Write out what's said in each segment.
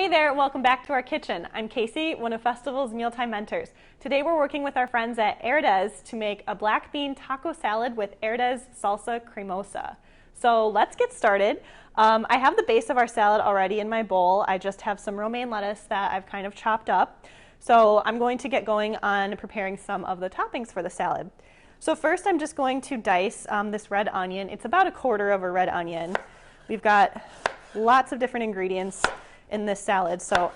Hey there, welcome back to our kitchen. I'm Casey, one of Festival's Mealtime Mentors. Today we're working with our friends at Herdez to make a black bean taco salad with Herdez Salsa Cremosa. So let's get started. I have the base of our salad already in my bowl. I just have some romaine lettuce that I've kind of chopped up. So I'm going to get going on preparing some of the toppings for the salad. So first I'm just going to dice this red onion. It's about a quarter of a red onion. We've got lots of different ingredients in this salad, so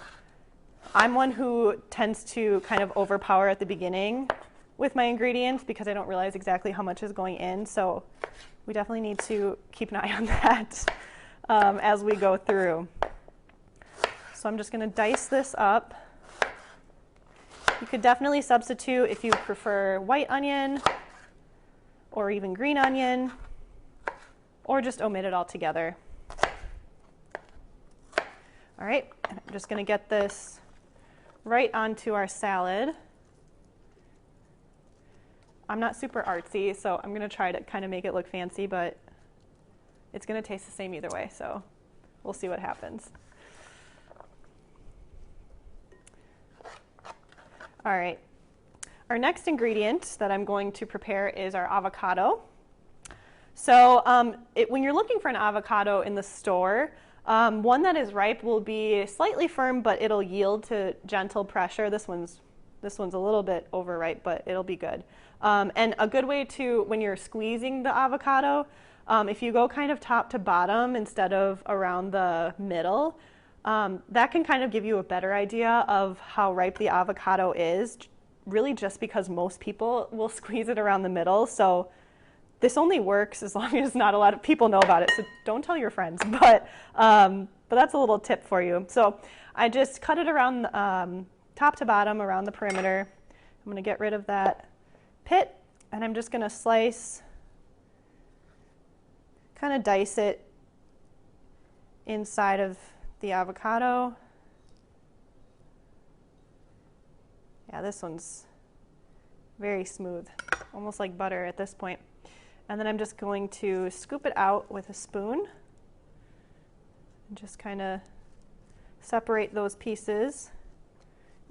I'm one who tends to kind of overpower at the beginning with my ingredients because I don't realize exactly how much is going in, so we definitely need to keep an eye on that as we go through. So I'm just going to dice this up. You could definitely substitute if you prefer white onion or even green onion, or just omit it altogether. All right, and I'm just going to get this right onto our salad. I'm not super artsy, so I'm going to try to kind of make it look fancy, but it's going to taste the same either way, so we'll see what happens. All right, our next ingredient that I'm going to prepare is our avocado. So when you're looking for an avocado in the store, one that is ripe will be slightly firm, but it'll yield to gentle pressure. This one's a little bit overripe, but it'll be good. And a good way to, when you're squeezing the avocado, if you go kind of top to bottom instead of around the middle, that can kind of give you a better idea of how ripe the avocado is, really just because most people will squeeze it around the middle. So this only works as long as not a lot of people know about it, so don't tell your friends, but that's a little tip for you. So I just cut it around top to bottom around the perimeter. I'm going to get rid of that pit, and I'm just going to slice, kind of dice it inside of the avocado. Yeah, this one's very smooth, almost like butter at this point. And then I'm just going to scoop it out with a spoon and just kind of separate those pieces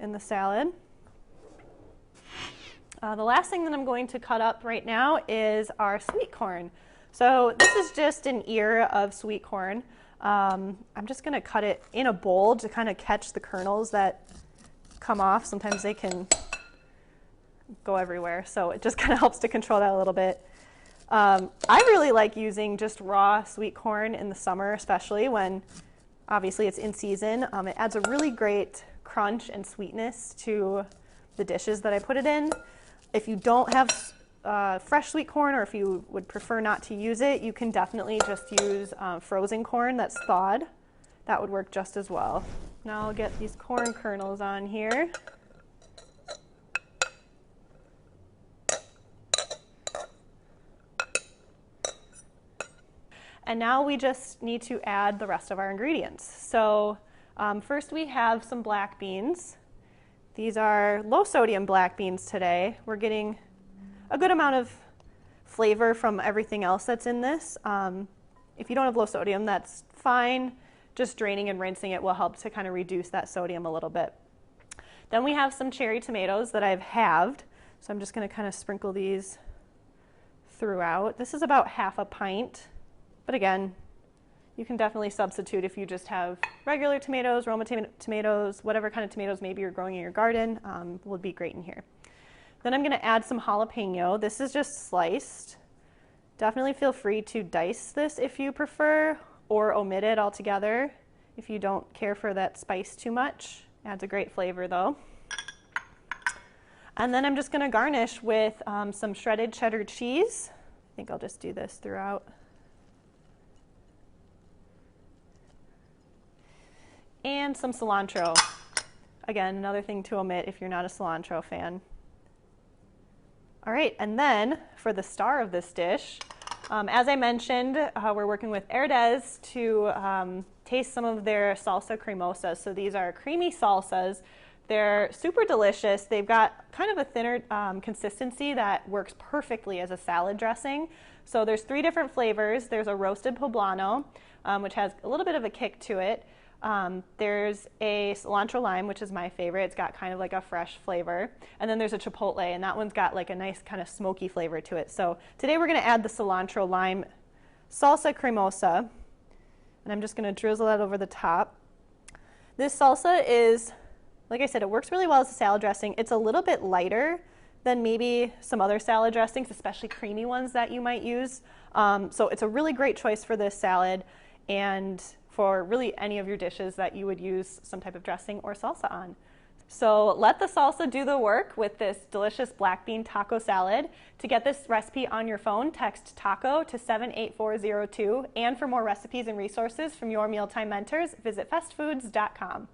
in the salad. The last thing that I'm going to cut up right now is our sweet corn. So this is just an ear of sweet corn. I'm just going to cut it in a bowl to kind of catch the kernels that come off. Sometimes they can go everywhere, so it just kind of helps to control that a little bit. I really like using just raw sweet corn in the summer, especially when obviously it's in season. It adds a really great crunch and sweetness to the dishes that I put it in. If you don't have fresh sweet corn, or if you would prefer not to use it, you can definitely just use frozen corn that's thawed. That would work just as well. Now I'll get these corn kernels on here. And now we just need to add the rest of our ingredients. So first we have some black beans. These are low sodium black beans today. We're getting a good amount of flavor from everything else that's in this. If you don't have low sodium, that's fine. Just draining and rinsing it will help to kind of reduce that sodium a little bit. Then we have some cherry tomatoes that I've halved. So I'm just going to kind of sprinkle these throughout. This is about half a pint. But again, you can definitely substitute if you just have regular tomatoes, Roma tomatoes, whatever kind of tomatoes maybe you're growing in your garden would be great in here. Then I'm going to add some jalapeno. This is just sliced. Definitely feel free to dice this if you prefer, or omit it altogether if you don't care for that spice too much. Adds a great flavor though. And then I'm just going to garnish with some shredded cheddar cheese. I think I'll just do this throughout. And some cilantro. Again, another thing to omit if you're not a cilantro fan. All right, and then for the star of this dish, as I mentioned, we're working with Herdez to taste some of their salsa cremosa. So these are creamy salsas. They're super delicious. They've got kind of a thinner consistency that works perfectly as a salad dressing. So there's 3 different flavors. There's a roasted poblano, which has a little bit of a kick to it. There's a cilantro lime, which is my favorite. It's got kind of like a fresh flavor. And then there's a chipotle, and that one's got like a nice kind of smoky flavor to it. So today we're going to add the cilantro lime salsa cremosa. And I'm just going to drizzle that over the top. This salsa is, like I said, it works really well as a salad dressing. It's a little bit lighter than maybe some other salad dressings, especially creamy ones that you might use. So it's a really great choice for this salad and for really any of your dishes that you would use some type of dressing or salsa on. So let the salsa do the work with this delicious black bean taco salad. To get this recipe on your phone, text TACO to 78402. And for more recipes and resources from your mealtime mentors, visit festfoods.com.